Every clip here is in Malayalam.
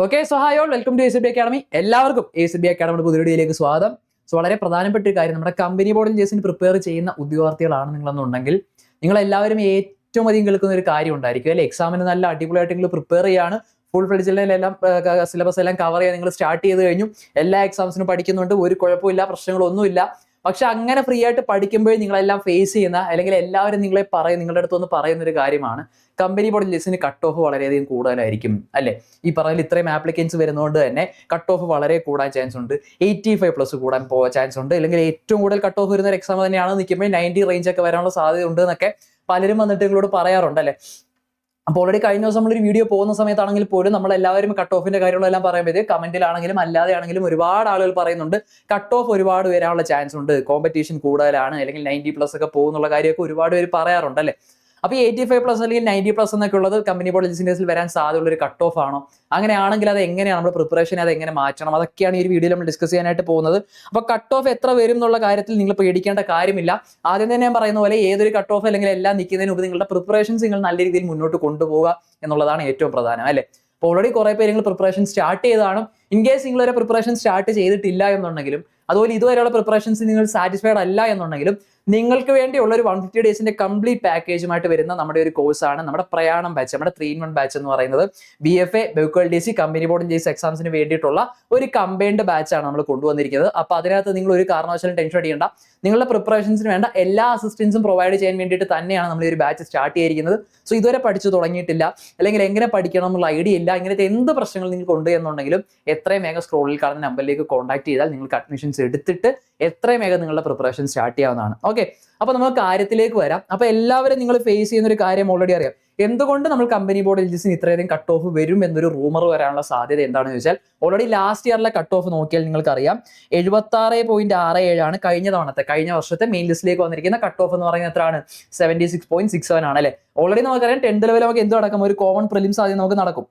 Okay, so hi all, welcome to ACB academy. എല്ലാവർക്കും ACB അക്കാഡമിയുടെ പുതിയ വീഡിയോയിലേക്ക് സ്വാഗതം. സോ വളരെ പ്രധാനപ്പെട്ട ഒരു കാര്യം, നമ്മുടെ കമ്പനി ബോർഡ് എൻജേഴ്സിന് പ്രിപ്പയർ ചെയ്യുന്ന ഉദ്യോഗാർത്ഥികളാണ് നിങ്ങളെന്നുണ്ടെങ്കിൽ നിങ്ങൾ എല്ലാവരും ഏറ്റവും അധികം കേൾക്കുന്ന ഒരു കാര്യം ഉണ്ടായിരിക്കും അല്ലെ. എക്സാമിന് നല്ല അടിപൊളിയായിട്ട് നിങ്ങൾ പ്രിപ്പയർ ചെയ്യാണ്, ഫുൾ ഫ്ലെഡ്ജിലെല്ലാം സിലബസ് എല്ലാം കവർ ചെയ്യാൻ നിങ്ങൾ സ്റ്റാർട്ട് ചെയ്ത് കഴിഞ്ഞു, എല്ലാ എക്സാംസിനും പഠിക്കുന്നുണ്ട്, ഒരു കുഴപ്പമില്ല, പ്രശ്നങ്ങളൊന്നുമില്ല. പക്ഷെ അങ്ങനെ ഫ്രീ ആയിട്ട് പഠിക്കുമ്പോഴേ നിങ്ങളെല്ലാം ഫേസ് ചെയ്യുന്ന, അല്ലെങ്കിൽ എല്ലാവരും നിങ്ങളുടെ അടുത്തൊന്ന് പറയുന്ന ഒരു കാര്യമാണ്, കമ്പനി ബോർഡ് ലിസ്റ്റിന് കട്ട് ഓഫ് വളരെയധികം കൂടുതലായിരിക്കും അല്ലെ. ഈ പറയുന്ന ഇത്രയും ആപ്ലിക്കൻസ് വരുന്നതുകൊണ്ട് തന്നെ കട്ട് ഓഫ് വളരെ കൂടാൻ ചാൻസ് ഉണ്ട്. 85+ കൂടാൻ ചാൻസ് ഉണ്ട്, അല്ലെങ്കിൽ ഏറ്റവും കൂടുതൽ കട്ട് ഓഫ് വരുന്ന ഒരു എക്സാം തന്നെയാണ് നിൽക്കുമ്പോൾ 90 റേഞ്ച് ഒക്കെ വരാനുള്ള സാധ്യത ഉണ്ട് എന്നൊക്കെ പലരും വന്നിട്ട് നിങ്ങളോട് പറയാറുണ്ട് അല്ലെ. അപ്പോൾ ഓൾറെഡി കഴിഞ്ഞ ദിവസം നമ്മളൊരു വീഡിയോ പോകുന്ന സമയത്താണെങ്കിൽ പോലും നമ്മൾ എല്ലാവരും കട്ട് ഓഫിന്റെ കാര്യങ്ങളെല്ലാം പറയുമ്പോൾ കമന്റിലാണെങ്കിലും അല്ലാതെ ആണെങ്കിലും ഒരുപാട് ആളുകൾ പറയുന്നുണ്ട് കട്ട് ഓഫ് ഒരുപാട് വരാനുള്ള ചാൻസ് ഉണ്ട്, കോമ്പറ്റീഷൻ കൂടുതലാണ്, അല്ലെങ്കിൽ 90+ ഒക്കെ പോകുന്നുള്ള കാര്യമൊക്കെ ഒരുപാട് പേര് പറയാറുണ്ട് അല്ലെ. അപ്പൊ 85+ അല്ലെങ്കിൽ 90+ എന്നൊക്കെ ഉള്ളത് കമ്പനി ബോർഡ് ലിസ്റ്റിൽ വരാൻ സാധ്യതയുള്ള ഒരു കട്ട് ഓഫ് ആണോ? അങ്ങനെയാണെങ്കിൽ അത് എങ്ങനെയാണ് നമ്മുടെ പ്രിപ്പറേഷൻ, അത് എങ്ങനെ മാറ്റണം, അതൊക്കെയാണ് ഈ ഒരു വീഡിയോയിൽ നമ്മൾ ഡിസ്കസ് ചെയ്യാനായിട്ട് പോകുന്നത്. അപ്പൊ കട്ട് ഓഫ് എത്ര വരും എന്നുള്ള കാര്യത്തിൽ നിങ്ങൾ പേടിക്കേണ്ട കാര്യമില്ല. ആദ്യം തന്നെ ഞാൻ പറയുന്ന പോലെ ഏതൊരു കട്ട് ഓഫ് അല്ലെങ്കിൽ എല്ലാം നിൽക്കുന്നതിന് മുമ്പ് നിങ്ങളുടെ പ്രിപ്പറേഷൻസ് നിങ്ങൾ നല്ല രീതിയിൽ മുന്നോട്ട് കൊണ്ടുപോകുക എന്നുള്ളതാണ് ഏറ്റവും പ്രധാനം അല്ലെ. അപ്പോൾ ഓൾറെഡി കുറെ പേര് നിങ്ങൾ പ്രിപ്പറേഷൻ സ്റ്റാർട്ട് ചെയ്തതാണ്. ഇൻ കേസ് നിങ്ങൾ ഒരു പ്രിപ്പറേഷൻ സ്റ്റാർട്ട് ചെയ്തിട്ടില്ല എന്നുണ്ടെങ്കിലും, അതുപോലെ ഇതുവരെയുള്ള പ്രിപ്പറേഷൻസ് നിങ്ങൾ സാറ്റിസ്ഫൈഡ് അല്ല എന്നുണ്ടെങ്കിലും, നിങ്ങൾക്ക് വേണ്ടിയുള്ള ഒരു 150 ഡേയ്സിന്റെ കംപ്ലീറ്റ് പാക്കേജുമായിട്ട് വരുന്ന നമ്മുടെ ഒരു കോഴ്സാണ് നമ്മുടെ പ്രയാണം ബാച്ച്, നമ്മുടെ 3-in-1 ബാച്ച് എന്ന് പറയുന്നത്. BFA, BUCOLDC, കമ്പനി ബോർഡ് എൻജേഴ്സ് എക്സാംസിന് വേണ്ടിയിട്ടുള്ള ഒരു കമ്പൈൻഡ് ബാച്ചാണ് നമ്മൾ കൊണ്ടുവന്നിരിക്കുന്നത്. അപ്പൊ അതിനകത്ത് നിങ്ങൾ ഒരു കാരണവശാലും ടെൻഷൻ അടിക്കേണ്ട. നിങ്ങളുടെ പ്രിപ്പറേഷൻസിന് വേണ്ട എല്ലാ അസിസ്റ്റൻസും പ്രൊവൈഡ് ചെയ്യാൻ വേണ്ടിയിട്ട് തന്നെയാണ് നമ്മൾ ഈ ഒരു ബാച്ച് സ്റ്റാർട്ട് ചെയ്തിരിക്കുന്നത്. സോ ഇതുവരെ പഠിച്ചു തുടങ്ങിയിട്ടില്ല, അല്ലെങ്കിൽ എങ്ങനെ പഠിക്കണം എന്നുള്ള ഐഡിയ ഇല്ല, ഇങ്ങനത്തെ എന്ത് പ്രശ്നങ്ങൾ നിങ്ങൾക്ക് ഉണ്ട് എന്നുണ്ടെങ്കിലും എത്രയും വേഗം സ്ക്രോളിൽ കാണുന്ന നമ്പറിലേക്ക് കോൺടാക്ട് ചെയ്താൽ നിങ്ങൾക്ക് അഡ്മിഷൻസ് എടുത്തിട്ട് എത്രയും വേഗം നിങ്ങളുടെ പ്രിപ്പറേഷൻ സ്റ്റാർട്ട് ചെയ്യാവുന്നതാണ്. ഓക്കെ, അപ്പൊ നമുക്ക് കാര്യത്തിലേക്ക് വരാം. അപ്പൊ എല്ലാവരും നിങ്ങൾ ഫേസ് ചെയ്യുന്ന ഒരു കാര്യം ഓൾറെഡി അറിയാം. എന്തുകൊണ്ട് നമ്മൾ കമ്പനി ബോർഡ് എൽജിസിന് ഇത്രയധികം കട്ട് ഓഫ് വരും എന്നൊരു റൂമർ വരാനുള്ള സാധ്യത എന്താണെന്ന് ചോദിച്ചാൽ, ഓൾറെഡി ലാസ്റ്റ് ഇയറിലെ കട്ട് ഓഫ് നോക്കിയാൽ നിങ്ങൾക്ക് അറിയാം 76.67 ആണ് കഴിഞ്ഞ വർഷത്തെ മെയിൻ ലിസ്റ്റിലേക്ക് വന്നിരിക്കുന്ന കട്ട് ഓഫ് എന്ന് പറയുന്നത്. എത്രയാണ്? 76.67 ആണ് അല്ലെ. ഓൾറെഡി നമുക്കറിയാം 10th ലെവൽ നമുക്ക് എന്ത് നടക്കും, ഒരു കോമൺ പ്രിലിംസ് ആദ്യം നമുക്ക് നടക്കും.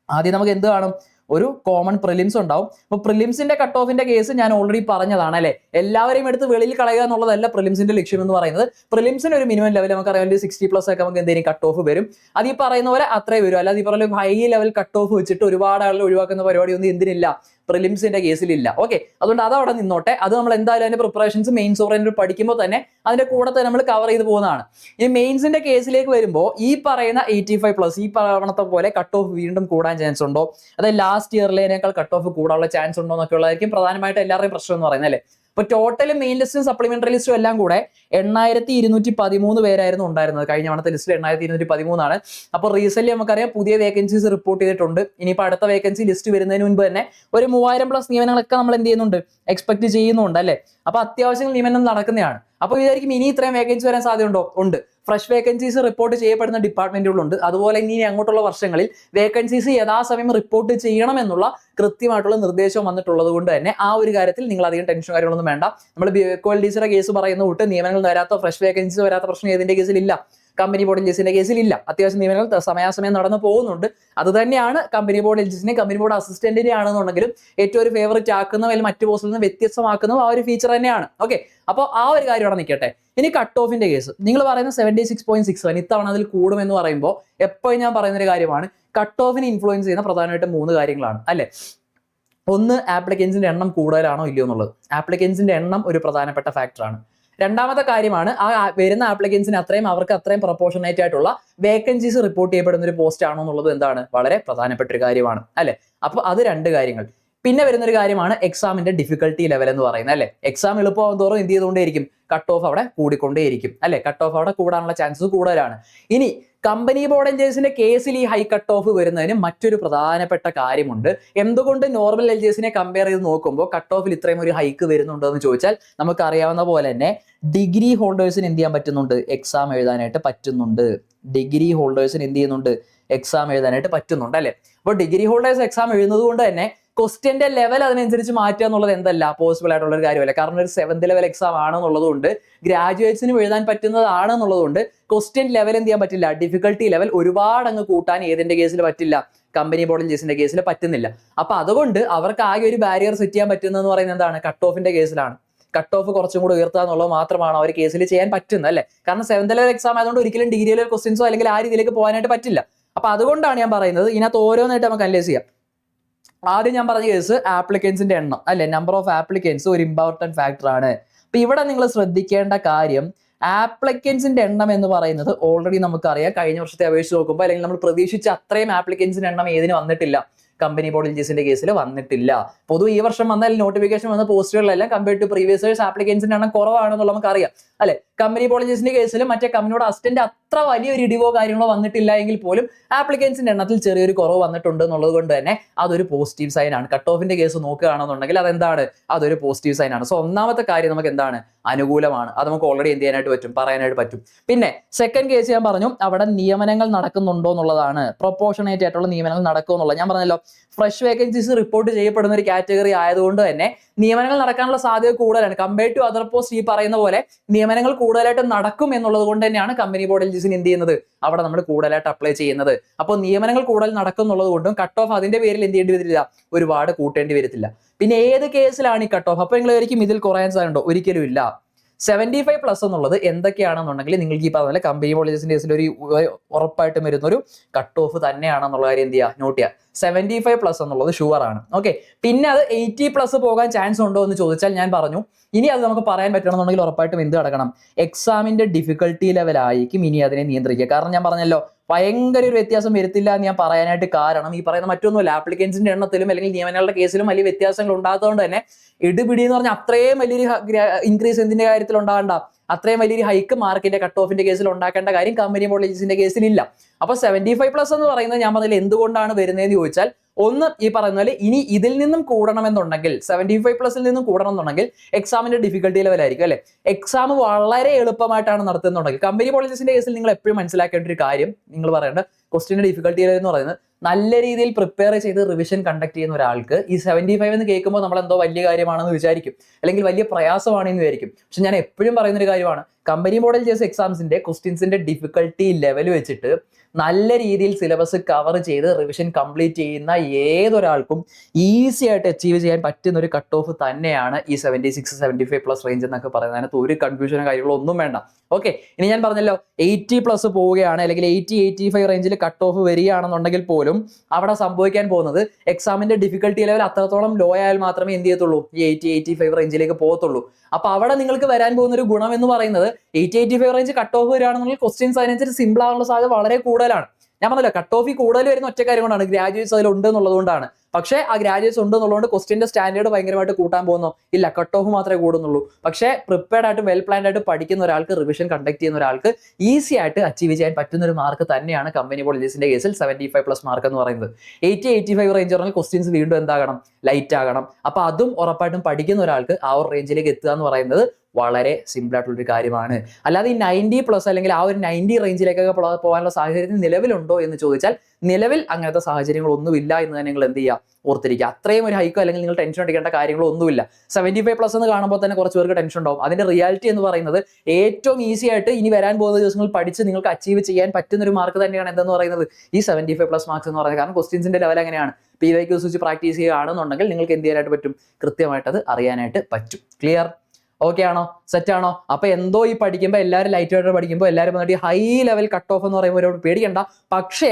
ആദ്യം നമുക്ക് എന്ത് കാണും, ഒരു കോമൺ പ്രിലിംസ് ഉണ്ടാവും. അപ്പൊ പ്രിലിംസിന്റെ കട്ട് ഓഫിന്റെ കേസ് ഞാൻ ഓൾറെഡി പറഞ്ഞതാണ് അല്ലെ. എല്ലാവരെയും എടുത്ത് വെളിയിൽ കളയുക എന്നുള്ളതല്ല പ്രിലിംസിന്റെ ലക്ഷ്യം എന്ന് പറയുന്നത്. പ്രിലിംസിന് ഒരു മിനിമം ലെവൽ നമുക്ക് അറിയാം 60+ ഒക്കെ നമുക്ക് എന്തെങ്കിലും കട്ട് ഓഫ് വരും. അത് ഈ പറയുന്ന പോലെ അത്രേ വരും. അല്ലാതെ ഈ പറയുന്ന ഹൈ ലെവൽ കട്ട് ഓഫ് വെച്ചിട്ട് ഒരുപാട് ആളുകൾ ഒഴിവാക്കുന്ന പരിപാടി ഒന്നും എന്തിനില്ല, പ്രിലിംസിന്റെ കേസിലില്ല. ഓക്കെ, അതുകൊണ്ട് അത് അവിടെ നിന്നോട്ടെ. അത് നമ്മൾ എന്തായാലും അതിന്റെ പ്രിപ്പറേഷൻസ് മെയിൻസ് ഓറിയന്റഡ് പഠിക്കുമ്പോൾ തന്നെ അതിന്റെ കൂടെ തന്നെ നമ്മൾ കവർ ചെയ്ത് പോകുന്നതാണ്. ഈ മെയിൻസിന്റെ കേസിലേക്ക് വരുമ്പോൾ ഈ പറയുന്ന 85+, ഈ പറയണത്തെ പോലെ കട്ട് ഓഫ് വീണ്ടും കൂടാൻ ചാൻസ് ഉണ്ടോ, അതായത് ലാസ്റ്റ് ഇയറിലേക്കാൾ കട്ട് ഓഫ് കൂടാനുള്ള ചാൻസ് ഉണ്ടോ എന്നൊക്കെ ഉള്ളതായിരിക്കും പ്രധാനമായിട്ട് എല്ലാവരുടെയും പ്രശ്നം എന്ന് പറയുന്നത് അല്ലേ. ഇപ്പൊ ടോട്ടൽ മെയിൻ ലിസ്റ്റും സപ്ലിമെന്ററി ലിസ്റ്റും എല്ലാം കൂടെ 8213 പേരായിരുന്നു ഉണ്ടായിരുന്നത്. കഴിഞ്ഞ തവണത്തെ ലിസ്റ്റിൽ 8213 ആണ്. അപ്പൊ റീസെന്റ് നമുക്കറിയാം പുതിയ വേക്കൻസീസ് റിപ്പോർട്ട് ചെയ്തിട്ടുണ്ട്. ഇനിയിപ്പോ അടുത്ത വേക്കൻസി ലിസ്റ്റ് വരുന്നതിന് മുൻപ് തന്നെ ഒരു 3000+ നിയമനങ്ങളൊക്കെ നമ്മൾ എന്ത് ചെയ്യുന്നുണ്ട്, എക്സ്പെക്ട് ചെയ്യുന്നുണ്ട് അല്ലെ. അപ്പൊ അത്യാവശ്യം നിയമനം നടക്കുന്നതാണ്. അപ്പൊ വിചാരിക്കും ഇനി ഇത്രയും വേക്കൻസി വരാൻ സാധ്യതയുണ്ടോ? ഉണ്ട്. ഫ്രഷ് വേക്കൻസീസ് റിപ്പോർട്ട് ചെയ്യപ്പെടുന്ന ഡിപ്പാർട്ട്മെന്റുകളുണ്ട്. അതുപോലെ ഇനി അങ്ങോട്ടുള്ള വർഷങ്ങളിൽ വേക്കൻസീസ് യഥാസമയം റിപ്പോർട്ട് ചെയ്യണമെന്നുള്ള കൃത്യമായിട്ടുള്ള നിർദ്ദേശം വന്നിട്ടുള്ളത് കൊണ്ട് തന്നെ ആ ഒരു കാര്യത്തിൽ നിങ്ങൾ അധികം ടെൻഷൻ കാര്യങ്ങളൊന്നും വേണ്ട. നമ്മൾ BUCOLDCയുടെ കേസ് പറയുന്ന കൂട്ട് നിയമനങ്ങൾ വരാത്ത, ഫ്രഷ് വേക്കൻസീസ് വരാത്ത പ്രശ്നം ഏതിന്റെ കേസിലില്ല, കമ്പനി ബോർഡ് എൽജിസിന്റെ കേസിലില്ല. അത്യാവശ്യം നിയമനങ്ങൾ സമയാസമയം നടന്നു പോകുന്നുണ്ട്. അത് തന്നെയാണ് കമ്പനി ബോർഡ് എൽജിസിനെ കമ്പനി ബോർഡ് അസിസ്റ്റന്റിനെ ആണെന്നുണ്ടെങ്കിലും ഏറ്റവും ഒരു ഫേവറേറ്റ് ആക്കുന്നതും അല്ലെങ്കിൽ മറ്റു പോസ്റ്റിൽ നിന്ന് വ്യത്യസ്തമാക്കുന്നതും ആ ഒരു ഫീച്ചർ തന്നെയാണ്. ഓക്കെ, അപ്പോൾ ആ ഒരു കാര്യം അവിടെ നിൽക്കട്ടെ. ഇനി കട്ട് ഓഫിന്റെ കേസ് നിങ്ങൾ പറയുന്ന 76.67 ഇത്തവണ അതിൽ കൂടുമെന്ന് പറയുമ്പോൾ എപ്പോഴും ഞാൻ പറയുന്ന ഒരു കാര്യമാണ്, കട്ട് ഓഫിനെ ഇൻഫ്ലുവൻസ് ചെയ്യുന്ന പ്രധാനമായിട്ടും 3 കാര്യങ്ങളാണ് അല്ലെ. ഒന്ന്, ആപ്ലിക്കൻസിന്റെ എണ്ണം കൂടുതലാണോ ഇല്ലയോ എന്നുള്ളത്. ആപ്ലിക്കൻസിന്റെ എണ്ണം ഒരു പ്രധാനപ്പെട്ട ഫാക്ടറാണ്. രണ്ടാമത്തെ കാര്യമാണ് ആ വരുന്ന ആപ്ലിക്കൻസിന് അവർക്ക് അത്രയും പ്രൊപ്പോർഷനേറ്റ് ആയിട്ടുള്ള വേക്കൻസീസ് റിപ്പോർട്ട് ചെയ്യപ്പെടുന്ന ഒരു പോസ്റ്റ് ആണോ എന്നുള്ളത് എന്താണ്, വളരെ പ്രധാനപ്പെട്ട ഒരു കാര്യമാണ് അല്ലെ. അപ്പൊ അത് 2 കാര്യങ്ങൾ. പിന്നെ വരുന്ന ഒരു കാര്യമാണ് എക്സാമിന്റെ ഡിഫിക്കൽട്ടി ലെവൽ എന്ന് പറയുന്നത് അല്ലെ. എക്സാം എളുപ്പമാകും തോറും എന്ത് ചെയ്തുകൊണ്ടേയിരിക്കും, കട്ട് ഓഫ് അവിടെ കൂടിക്കൊണ്ടേയിരിക്കും അല്ലെ. കട്ട് ഓഫ് അവിടെ കൂടാനുള്ള ചാൻസസ് കൂടുതലാണ്. ഇനി കമ്പനി ബോർഡ് എൻജേഴ്സിന്റെ കേസിൽ ഈ ഹൈ കട്ട് ഓഫ് വരുന്നതിന് മറ്റൊരു പ്രധാനപ്പെട്ട കാര്യമുണ്ട്. എന്തുകൊണ്ട് നോർമൽ എൽജിഎസിനെ കമ്പയർ ചെയ്ത് നോക്കുമ്പോൾ കട്ട് ഓഫിൽ ഇത്രയും ഒരു ഹൈക്ക് വരുന്നുണ്ടോ എന്ന് ചോദിച്ചാൽ, നമുക്ക് അറിയാവുന്ന പോലെ തന്നെ ഡിഗ്രി ഹോൾഡേഴ്സിന് എന്ത് ചെയ്യാൻ പറ്റുന്നുണ്ട്, എക്സാം എഴുതാനായിട്ട് പറ്റുന്നുണ്ട്. ഡിഗ്രി ഹോൾഡേഴ്സിന് എന്ത് ചെയ്യുന്നുണ്ട്, എക്സാം എഴുതാനായിട്ട് പറ്റുന്നുണ്ട് അല്ലെ. അപ്പോൾ ഡിഗ്രി ഹോൾഡേഴ്സ് എക്സാം എഴുതുന്നത് കൊണ്ട് തന്നെ ക്വസ്റ്റ്യന്റെ ലെവൽ അതിനനുസരിച്ച് മാറ്റുക എന്നുള്ളത് എന്തല്ല പോസിബിൾ ആയിട്ടുള്ള ഒരു കാര്യമല്ല. കാരണം ഒരു 7th ലെവൽ എക്സാം ആണെന്നുള്ളതുകൊണ്ട്, ഗ്രാജുവേറ്റ്സിനും എഴുതാൻ പറ്റുന്നതാണെന്നുള്ളതുകൊണ്ട് ക്വസ്റ്റ്യൻ ലെവൽ എന്ത് ചെയ്യാൻ പറ്റില്ല, ഡിഫിക്കൽട്ടി ലെവൽ ഒരുപാട് അങ്ങ് കൂട്ടാൻ ഏതിന്റെ കേസിൽ പറ്റില്ല, കമ്പനി ബോർഡ് എൽജിസിന്റെ കേസിൽ പറ്റുന്നില്ല. അപ്പൊ അതുകൊണ്ട് അവർക്ക് ആകെ ഒരു ബാരിയർ സെറ്റ് ചെയ്യാൻ പറ്റുന്നതെന്ന് പറയുന്നത് എന്താണ്, കട്ട് ഓഫിന്റെ കേസിലാണ്. കട്ട് ഓഫ് കുറച്ചും കൂടി ഉയർത്തുക എന്നുള്ളത് മാത്രമാണ് അവർ കേസിൽ ചെയ്യാൻ പറ്റുന്നത് അല്ലെ. കാരണം 7th ലെവൽ എക്സാം ആയതുകൊണ്ട് ഒരിക്കലും ഡിഗ്രി ലെവൽ ക്വസ്റ്റ്യൻസോ അല്ലെങ്കിൽ ആ രീതിയിലേക്ക് പോകാനായിട്ട് പറ്റില്ല. അപ്പൊ അതുകൊണ്ടാണ് ഞാൻ പറയുന്നത് ഇതിനകത്ത് ഓരോന്നായിട്ട് നമുക്ക് അനലൈസ് ചെയ്യാം. ആദ്യം ഞാൻ പറഞ്ഞ കേസ് ആപ്ലിക്കൻസിന്റെ എണ്ണം അല്ലെ, നമ്പർ ഓഫ് ആപ്ലിക്കൻസ് ഒരു ഇമ്പോർട്ടന്റ് ഫാക്ടർ ആണ്. അപ്പൊ ഇവിടെ നിങ്ങൾ ശ്രദ്ധിക്കേണ്ട കാര്യം, ആപ്ലിക്കൻസിന്റെ എണ്ണം എന്ന് പറയുന്നത് ഓൾറെഡി നമുക്കറിയാം കഴിഞ്ഞ വർഷത്തെ അപേക്ഷിച്ച് നോക്കുമ്പോൾ, അല്ലെങ്കിൽ നമ്മൾ പ്രതീക്ഷിച്ച അത്രയും ആപ്ലിക്കൻസിന്റെ എണ്ണം ഏതിന് വന്നിട്ടില്ല, കമ്പനി ബോർഡ് എൽജിഎസിന്റെ കേസിൽ വന്നിട്ടില്ല. പൊതുവെ ഈ വർഷം വന്ന നോട്ടിഫിക്കേഷൻ വന്ന പോസ്റ്റുകളിലെല്ലാം കമ്പയർഡ് ടു പ്രീവിയസ് ഇയേഴ്സ് ആപ്ലിക്കൻസിന്റെ എണ്ണം കുറവാണെന്നുള്ള നമുക്കറിയാം അല്ലെ. കമ്പനി ബോർഡ് എൽജിഎസിന്റെ കേസിലും മറ്റേ കമ്പനിയുടെ അസിസ്റ്റന്റ് അത്ര വലിയൊരു ഇടിവോ കാര്യങ്ങളോ വന്നിട്ടില്ല എങ്കിൽ പോലും ആപ്ലിക്കൻസിന്റെ എണ്ണത്തിൽ ചെറിയൊരു കുറവ് വന്നിട്ടുണ്ട് എന്നുള്ളത് കൊണ്ട് തന്നെ അതൊരു പോസിറ്റീവ് സൈൻ ആണ്. കട്ട് ഓഫിന്റെ കേസ് നോക്കുകയാണെന്നുണ്ടെങ്കിൽ അതെന്താണ്, അതൊരു പോസിറ്റീവ് സൈൻ ആണ്. സോ ഒന്നാമത്തെ കാര്യം നമുക്ക് എന്താണ്, അനുകൂലമാണ്. അത് നമുക്ക് ഓൾറെഡി എന്ത് ചെയ്യാനായിട്ട് പറ്റും, പറയാനായിട്ട് പറ്റും. പിന്നെ സെക്കൻഡ് കേസ് ഞാൻ പറഞ്ഞു, അവിടെ നിയമനങ്ങൾ നടക്കുന്നുണ്ടോ എന്നുള്ളതാണ്. പ്രൊപ്പോർഷണേറ്റ് ആയിട്ടുള്ള നിയമനങ്ങൾ നടക്കുമോ എന്നുള്ളത് ഞാൻ പറഞ്ഞല്ലോ. ഫ്രഷ് വേക്കൻസീസ് റിപ്പോർട്ട് ചെയ്യപ്പെടുന്ന ഒരു കാറ്റഗറി ആയതുകൊണ്ട് തന്നെ നിയമനങ്ങൾ നടക്കാനുള്ള സാധ്യത കൂടുതലാണ്. കമ്പയർഡ് ടു അതർ പോസ്റ്റ് ഈ പറയുന്ന പോലെ നിയമനങ്ങൾ കൂടുതലായിട്ട് നടക്കും എന്നുള്ളത് കൊണ്ട് തന്നെയാണ് കമ്പനി ബോർഡ് എൽജിഎസിന് എന്ത് ചെയ്യുന്നത്, അവിടെ നമ്മൾ കൂടുതലായിട്ട് അപ്ലൈ ചെയ്യുന്നത്. അപ്പോൾ നിയമനങ്ങൾ കൂടുതൽ നടക്കും എന്നുള്ളത് കൊണ്ടും കട്ട് ഓഫ് അതിന്റെ പേരിൽ എന്ത് ചെയ്യേണ്ടി വരില്ല, ഒരുപാട് കൂട്ടേണ്ടി വരത്തില്ല. പിന്നെ ഏത് കേസിലാണ് ഈ കട്ട് ഓഫ്, അപ്പൊ നിങ്ങൾ ഒരിക്കലും ഇതിൽ കുറയാൻ സാധ്യതയുണ്ടോ, ഒരിക്കലും ഇല്ല. 75+ എന്നുള്ളത് എന്തൊക്കെയാണെന്നുണ്ടെങ്കിൽ നിങ്ങൾക്ക് ഈ പറഞ്ഞ കമ്പനി ബോർഡ് എൽജിഎസിന്റെ കേസിൽ ഒരു ഉറപ്പായിട്ടും വരുന്ന ഒരു കട്ട് ഓഫ് തന്നെയാണെന്നുള്ള കാര്യം എന്ത് ചെയ്യുക, നോട്ട് ചെയ്യുക. 75+ എന്നുള്ളത് ഷുവർ ആണ്. ഓക്കെ, പിന്നെ അത് 80+ പോകാൻ ചാൻസ് ഉണ്ടോ എന്ന് ചോദിച്ചാൽ ഞാൻ പറഞ്ഞു, ഇനി അത് നമുക്ക് പറയാൻ പറ്റണമെന്നുണ്ടെങ്കിൽ ഉറപ്പായിട്ടും എന്ത് നടക്കണം, എക്സാമിന്റെ ഡിഫിക്കൽട്ടി ലെവൽ ആയിരിക്കും ഇനി അതിനെ നിയന്ത്രിക്കുക. കാരണം ഞാൻ പറഞ്ഞല്ലോ ഭയങ്കര ഒരു വ്യത്യാസം വരുത്തില്ല എന്ന് ഞാൻ പറയാനായിട്ട് കാരണം ഈ പറയുന്ന മറ്റൊന്നുമല്ല, ആപ്ലിക്കൻസിന്റെ എണ്ണത്തിലും അല്ലെങ്കിൽ നിയമനങ്ങളുടെ കേസിലും വലിയ വ്യത്യാസങ്ങൾ ഉണ്ടാകുന്നതുകൊണ്ട് തന്നെ ഇടുപിടി എന്ന് പറഞ്ഞാൽ അത്രയും വലിയൊരു ഇൻക്രീസ് എന്തിന്റെ കാര്യത്തിൽ ഉണ്ടാകണ്ട, അത്രയും വലിയൊരു ഹൈക്ക് മാർക്കിന്റെ കട്ട് ഓഫിന്റെ കേസിൽ ഉണ്ടാക്കേണ്ട കാര്യം കമ്പനി ബോർഡ് എൽജിഎസിന്റെ കേസിലില്ല. അപ്പൊ 75+ എന്ന് പറയുന്നത് ഞാൻ പറഞ്ഞില്ല എന്തുകൊണ്ടാണ് വരുന്നതെന്ന് ചോദിച്ചാൽ, ഒന്ന് ഈ പറയുന്ന പോലെ ഇനി ഇതിൽ നിന്നും കൂടണമെന്നുണ്ടെങ്കിൽ 75+ നിന്നും കൂടണമെന്നുണ്ടെങ്കിൽ എക്സാമിന്റെ ഡിഫിക്കൽട്ടി ലെവൽ ആയിരിക്കും അല്ലെ. എക്സാം വളരെ എളുപ്പമായിട്ടാണ് നടത്തുന്നുണ്ടെങ്കിൽ കമ്പനി ബോർഡ് എൽജിഎസിന്റെ കേസിൽ നിങ്ങൾ എപ്പോഴും മനസ്സിലാക്കേണ്ട ഒരു കാര്യം, നിങ്ങൾ പറയേണ്ട ക്വസ്റ്റിന്റെ ഡിഫിക്കൽട്ടി ലെവൽ എന്ന് പറയുന്നത് നല്ല രീതിയിൽ പ്രിപ്പയർ ചെയ്ത് റിവിഷൻ കണ്ടക്ട് ചെയ്യുന്ന ഒരാൾക്ക് ഈ 75 എന്ന് കേൾക്കുമ്പോൾ നമ്മൾ എന്തോ വലിയ കാര്യമാണെന്ന് വിചാരിക്കും, അല്ലെങ്കിൽ വലിയ പ്രയാസമാണെന്ന് വിചാരിക്കും. പക്ഷെ ഞാൻ എപ്പോഴും പറയുന്ന ഒരു കാര്യമാണ്, കമ്പനി ബോർഡ് എൽജിഎസ് എക്സാംസിന്റെ ക്വസ്റ്റ്യൻസിന്റെ ഡിഫിക്കൽട്ടി ലെവൽ വെച്ചിട്ട് നല്ല രീതിയിൽ സിലബസ് കവർ ചെയ്ത് റിവിഷൻ കംപ്ലീറ്റ് ചെയ്യുന്ന ഏതൊരാൾക്കും ഈസി ആയിട്ട് അച്ചീവ് ചെയ്യാൻ പറ്റുന്ന ഒരു കട്ട് ഓഫ് തന്നെയാണ് ഈ 76-75+ റേഞ്ച് എന്നൊക്കെ പറയുന്നത്. അതിനകത്ത് ഒരു കൺഫ്യൂഷനോ കാര്യങ്ങളോ ഒന്നും വേണ്ട. ഓക്കെ, ഇനി ഞാൻ പറഞ്ഞല്ലോ 80+ പോവുകയാണ് അല്ലെങ്കിൽ 80-85 റേഞ്ചിൽ കട്ട് ഓഫ് വരികയാണെന്നുണ്ടെങ്കിൽ പോലും അവിടെ സംഭവിക്കാൻ പോകുന്നത് എക്സാമിന്റെ ഡിഫിക്കൽട്ടി ലെവൽ അത്രത്തോളം ലോ ആയാൽ മാത്രമേ എന്ത് ചെയ്യത്തുള്ളൂ, ഈ 80-85 റേഞ്ചിലേക്ക് പോകത്തുള്ളൂ. അപ്പൊ അവിടെ നിങ്ങൾക്ക് വരാൻ പോകുന്ന ഒരു ഗുണം എന്ന് പറയുന്നത് 80-85 റേഞ്ച് കട്ട് ഓഫ് വരികയാണെന്നുണ്ടെങ്കിൽ ക്വസ്റ്റ്യൻസ് അതിനനുസരിച്ച് സിമ്പിൾ ആവാനുള്ള സാധ്യത വളരെ കൂടുതലാണ്. ഞാൻ പറഞ്ഞല്ലോ കട്ട് ഓഫ് കൂടുതൽ വരുന്ന ഒറ്റ കാര്യം കൊണ്ടാണ്, ഗ്രാജുവേറ്റ്സ് അതിലുണ്ട് എന്നുള്ളത് കൊണ്ടാണ്. പക്ഷേ ആ ഗ്രാജുവേറ്റ്സ് ഉണ്ട് എന്നുള്ളതുകൊണ്ട് ക്വസ്റ്റിന്റെ സ്റ്റാൻഡേർഡ് ഭയങ്കരമായിട്ട് കൂട്ടാൻ പോകുന്നു ഇല്ല, കട്ട് ഓഫ് മാത്രമേ കൂടുന്നുള്ളൂ. പക്ഷേ പ്രിപ്പയർഡ് ആയിട്ട് വെൽ പ്ലാൻഡ് ആയിട്ട് പഠിക്കുന്ന ഒരാൾക്ക്, റിവിഷൻ കണ്ടക്ട് ചെയ്യുന്ന ഒരാൾക്ക് ഈസി ആയിട്ട് അച്ചീവ് ചെയ്യാൻ പറ്റുന്ന ഒരു മാർക്ക് തന്നെയാണ് കമ്പനി ബോർഡ് എൽജിഎസിന്റെ കേസിൽ 75+ മാർക്ക് എന്ന് പറയുന്നത്. 80-85 റേഞ്ച് പറഞ്ഞാൽ ക്വസ്റ്റ്യൻസ് വീണ്ടും എന്താകണം, ലൈറ്റ് ആകണം. അപ്പൊ അതും ഉറപ്പായിട്ടും പഠിക്കുന്ന ഒരാൾക്ക് ആ ഒരു റേഞ്ചിലേക്ക് എത്തുക എന്ന് പറയുന്നത് വളരെ സിമ്പിൾ ആയിട്ടുള്ളൊരു കാര്യമാണ്. അല്ലാതെ ഈ 90+ അല്ലെങ്കിൽ ആ ഒരു 90 റേഞ്ചിലേക്കൊക്കെ പോകാനുള്ള സാഹചര്യം നിലവിലുണ്ടോ എന്ന് ചോദിച്ചാൽ നിലവിൽ അങ്ങനത്തെ സാഹചര്യങ്ങളൊന്നുമില്ല എന്ന് തന്നെ നിങ്ങൾ എന്ത് ചെയ്യുക, ഓർത്തിരിക്കുക. അത്രയും ഒരു ഹൈക്കോ അല്ലെങ്കിൽ നിങ്ങൾ ടെൻഷൻ അടിക്കേണ്ട കാര്യങ്ങളൊന്നുമില്ല. 75+ എന്ന് കാണുമ്പോൾ തന്നെ കുറച്ച് പേർക്ക് ടെൻഷൻ ഉണ്ടാവും. അതിന്റെ റിയാലിറ്റി എന്ന് പറയുന്നത് ഏറ്റവും ഈസി ആയിട്ട് ഇനി വരാൻ പോകുന്ന ദിവസങ്ങൾ പഠിച്ച് നിങ്ങൾക്ക് അച്ചീവ് ചെയ്യാൻ പറ്റുന്ന ഒരു മാർക്ക് തന്നെയാണ് എന്തെന്ന് പറയുന്നത്, ഈ 75+ മാർക്സ് എന്ന് പറയുന്നത്. കാരണം ക്വസ്റ്റ്യൻസിന്റെ ലെവൽ എങ്ങനെയാണ്, PYQs വെച്ച് പ്രാക്ടീസ് ചെയ്യുകയാണെന്നുണ്ടെങ്കിൽ നിങ്ങൾക്ക് എന്ത് ചെയ്യാനായിട്ട് പറ്റും, കൃത്യമായിട്ട് അത് അറിയാനായിട്ട് പറ്റും. ക്ലിയർ? ഓക്കെ ആണോ, സെറ്റ് ആണോ? അപ്പൊ എന്തോ ഈ പഠിക്കുമ്പോൾ എല്ലാവരും ലൈറ്റ് ആയിട്ട് പഠിക്കുമ്പോൾ എല്ലാവരും വന്നിട്ട് ഹൈ ലെവൽ കട്ട് ഓഫ് എന്ന് പറയുമ്പോൾ ഒരു പേടിക്കണ്ട. പക്ഷേ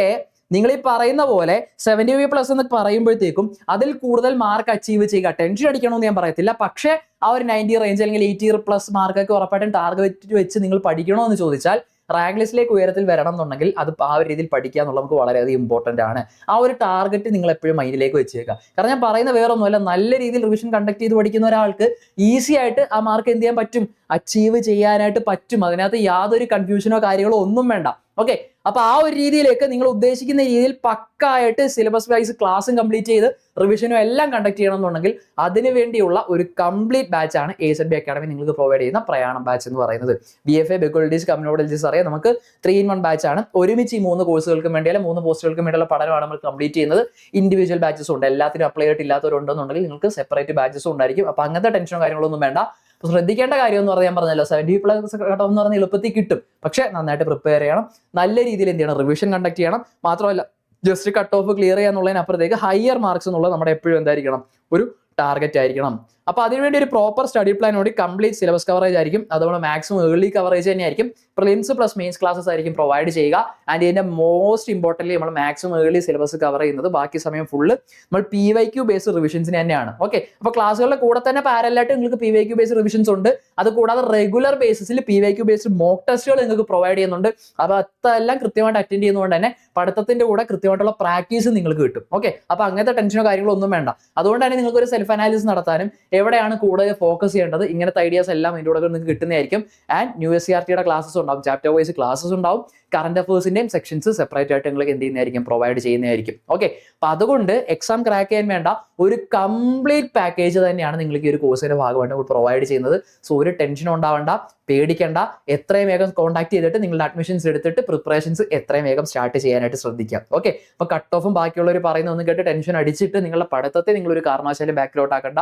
നിങ്ങൾ ഈ പറയുന്ന പോലെ 75+ എന്ന് പറയുമ്പോഴത്തേക്കും അതിൽ കൂടുതൽ മാർക്ക് അച്ചീവ് ചെയ്യുക, ടെൻഷൻ അടിക്കണമെന്ന് ഞാൻ പറയത്തില്ല. പക്ഷേ ആ ഒരു 90 റേഞ്ച് അല്ലെങ്കിൽ 80+ മാർക്കൊക്കെ ഉറപ്പായിട്ടും ടാർഗറ്റ് വെച്ച് നിങ്ങൾ പഠിക്കണോ എന്ന് ചോദിച്ചാൽ റാങ്ക് ലിസ്റ്റിലേക്ക് ഉയരത്തിൽ വരണം എന്നുണ്ടെങ്കിൽ അത് ആ ഒരു രീതിയിൽ പഠിക്കുക എന്നുള്ളത് നമുക്ക് വളരെയധികം ഇമ്പോർട്ടന്റ് ആണ്. ആ ഒരു ടാർഗറ്റ് നിങ്ങൾ എപ്പോഴും മൈൻഡിലേക്ക് വെച്ചേക്കുക. കാരണം ഞാൻ പറയുന്ന വേറെ ഒന്നുമല്ല, നല്ല രീതിയിൽ റിവിഷൻ കണ്ടക്ട് ചെയ്ത് പഠിക്കുന്ന ഒരാൾക്ക് ഈസി ആയിട്ട് ആ മാർക്ക് എന്ത് ചെയ്യാൻ പറ്റും, അച്ചീവ് ചെയ്യാനായിട്ട് പറ്റും. അതിനകത്ത് യാതൊരു കൺഫ്യൂഷനോ കാര്യങ്ങളോ ഒന്നും വേണ്ട. ഓക്കെ, അപ്പൊ ആ ഒരു രീതിയിലേക്ക് നിങ്ങൾ ഉദ്ദേശിക്കുന്ന രീതിയിൽ പക്കായിട്ട് സിലബസ് വൈസ് ക്ലാസ്സും കംപ്ലീറ്റ് ചെയ്ത് റിവിഷനും എല്ലാം കണ്ടക്ട് ചെയ്യണം എന്നുണ്ടെങ്കിൽ അതിനു വേണ്ടിയുള്ള ഒരു കംപ്ലീറ്റ് ബാച്ച് ആണ് ASB അക്കാഡമി നിങ്ങൾക്ക് പ്രൊവൈഡ് ചെയ്യുന്ന പ്രയാണം ബാച്ച് എന്ന് പറയുന്നത്. BFA, ബെക്കോൾഡീസ്, കമ്മ്യൂണോളജീസ് അറിയാം, നമുക്ക് 3-in-1 ബാച്ച് ആണ്. ഒരുമിച്ച് ഈ 3 കോഴ്സുകൾക്കും വേണ്ടി അല്ലെങ്കിൽ 3 പോസ്റ്റുകൾക്കും വേണ്ടിയുള്ള പഠനമാണ് നമ്മൾ കംപ്ലീറ്റ് ചെയ്യുന്നത്. ഇൻഡിവിജ്വൽ ബാച്ചസ് ഉണ്ട്, എല്ലാത്തിനും അപ്ലൈ ആയിട്ടില്ലാത്തവരുണ്ടെന്നുണ്ടെങ്കിൽ നിങ്ങൾക്ക് സെപ്പറേറ്റ് ബാച്ചസും ഉണ്ടായിരിക്കും. അപ്പൊ അങ്ങനത്തെ ടെൻഷനോ കാര്യങ്ങളൊന്നും വേണ്ട. ശ്രദ്ധിക്കേണ്ട കാര്യം എന്ന് പറഞ്ഞാൽ ഞാൻ പറഞ്ഞല്ലോ 70+ കട്ട് ഓഫ് എന്ന് പറഞ്ഞാൽ എളുപ്പത്തിൽ കിട്ടും. പക്ഷെ നന്നായിട്ട് പ്രിപ്പയർ ചെയ്യണം, നല്ല രീതിയിൽ എന്ത് ചെയ്യണം, റിവിഷൻ കണ്ടക്ട് ചെയ്യണം. മാത്രമല്ല ജസ്റ്റ് കട്ട് ഓഫ് ക്ലിയർ ചെയ്യാന്നുള്ളതിനപ്പുറത്തേക്ക് ഹയർ മാർക്സ് എന്നുള്ളത് നമ്മുടെ എപ്പോഴും എന്തായിരിക്കണം, ഒരു ടാർഗറ്റ് ആയിരിക്കണം. അപ്പോൾ അതിനുവേണ്ടി ഒരു പ്രോപ്പർ സ്റ്റഡി പ്ലാനോട് കംപ്ലീറ്റ് സിലബസ് കവറേജ് ആയിരിക്കും, അതുപോലെ മാക്സിമം ഏർലി കവറേജ് തന്നെയായിരിക്കും. പ്രിലിംസ് പ്ലസ് മെയിൻസ് ക്ലാസ്സസ് ആയിരിക്കും പ്രൊവൈഡ് ചെയ്യുക. ആൻഡ് ഇതിന്റെ മോസ്റ്റ് ഇമ്പോർട്ടൻ്റ് നമ്മൾ മാക്സിമം ഏർലി സിലബസ് കവർ ചെയ്യുന്നത്, ബാക്കി സമയം ഫുള്ള് നമ്മൾ PYQ ബേസ്ഡ് റിവിഷൻസിന് തന്നെയാണ്. ഓക്കെ, അപ്പോൾ ക്ലാസ്സുകളുടെ കൂടെ തന്നെ പാരലായിട്ട് നിങ്ങൾക്ക് PYQ ബേസ്ഡ് റിവിഷൻസ് ഉണ്ട്. അത് കൂടാതെ റെഗുലർ ബേസിസിൽ PYQ ബേസ്ഡ് മോക്ക് ടെസ്റ്റുകൾ നിങ്ങൾക്ക് പ്രൊവൈഡ് ചെയ്യുന്നുണ്ട്. അപ്പോൾ അതെല്ലാം കൃത്യമായിട്ട് അറ്റൻഡ് ചെയ്യുന്നതുകൊണ്ട് തന്നെ പഠിത്തത്തിന്റെ കൂടെ കൃത്യമായിട്ടുള്ള പ്രാക്ടീസ് നിങ്ങൾക്ക് കിട്ടും. ഓക്കെ, അപ്പോൾ അങ്ങനത്തെ ടെൻഷനോ കാര്യങ്ങളോ ഒന്നും വേണ്ട. അതുകൊണ്ട് തന്നെ നിങ്ങൾക്ക് ഒരു സെൽഫ് അനാലിസിസ് നടത്താനും എവിടെയാണ് കൂടുതൽ ഫോക്കസ് ചെയ്യേണ്ടത് ഇങ്ങനത്തെ ഐഡിയാസ് എല്ലാം ഇതിൻ്റെ കൂടെ നിങ്ങൾക്ക് കിട്ടുന്നതായിരിക്കും. ആൻഡ് NUSCRTയുടെ ക്ലാസ്സസ് ഉണ്ടാവും, ചാപ്റ്റർ വൈസ് ക്ലാസ്സസ് ഉണ്ടാവും, കറന്റ് അഫേഴ്സിന്റെയും സെക്ഷൻസ് സെപ്പറേറ്റ് ആയിട്ട് നിങ്ങൾക്ക് എന്ത് ചെയ്യുന്നതായിരിക്കും, പ്രൊവൈഡ് ചെയ്യുന്നതായിരിക്കും. ഓക്കെ, അപ്പൊ അതുകൊണ്ട് എക്സാം ക്രാക്ക് ചെയ്യാൻ വേണ്ട ഒരു കംപ്ലീറ്റ് പാക്കേജ് തന്നെയാണ് നിങ്ങൾക്ക് ഈ ഒരു കോഴ്സിന്റെ ഭാഗമായിട്ട് പ്രൊവൈഡ് ചെയ്യുന്നത്. സോ ഒരു ടെൻഷനും ഉണ്ടാവണ്ട, പേടിക്കേണ്ട. എത്രയും വേഗം കോൺടാക്ട് ചെയ്തിട്ട് നിങ്ങളുടെ അഡ്മിഷൻസ് എടുത്തിട്ട് പ്രിപ്പറേഷൻസ് എത്രയും വേഗം സ്റ്റാർട്ട് ചെയ്യാനായിട്ട് ശ്രദ്ധിക്കാം. ഓക്കെ, അപ്പൊ കട്ട് ഓഫും ബാക്കിയുള്ളവർ പറയുന്ന ഒന്നും കേട്ട് ടെൻഷൻ അടിച്ചിട്ട് നിങ്ങളുടെ പഠിത്തത്തെ നിങ്ങൾ ഒരു കാരണവശാലും ബാക്കിലോട്ട് ആക്കണ്ട.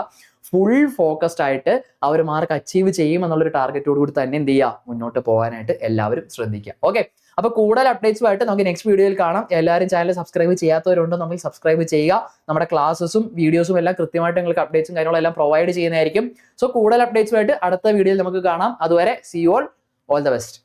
ഫുൾ ഫോക്കസ്ഡ് ആയിട്ട് ആ ഒരു മാർക്ക് അച്ചീവ് ചെയ്യും എന്നുള്ളൊരു ടാർഗറ്റോട് കൂടി തന്നെ എന്ത് ചെയ്യുക, മുന്നോട്ട് പോകാനായിട്ട് എല്ലാവരും ശ്രദ്ധിക്കുക. ഓക്കെ, അപ്പോൾ കൂടുതൽ അപ്ഡേറ്റ്സുമായിട്ട് നമുക്ക് നെക്സ്റ്റ് വീഡിയോയിൽ കാണാം. എല്ലാവരും ചാനൽ സബ്സ്ക്രൈബ് ചെയ്യാത്തവരുണ്ടോ നമ്മൾ സബ്സ്ക്രൈബ് ചെയ്യുക. നമ്മുടെ ക്ലാസ്സസും വീഡിയോസും എല്ലാം കൃത്യമായിട്ട് നിങ്ങൾക്ക് അപ്ഡേറ്റ്സും കാര്യങ്ങളും എല്ലാം പ്രൊവൈഡ് ചെയ്യുന്നതായിരിക്കും. സോ കൂടുതൽ അപ്ഡേറ്റ്സുമായിട്ട് അടുത്ത വീഡിയോയിൽ നമുക്ക് കാണാം. അതുവരെ see you all the best.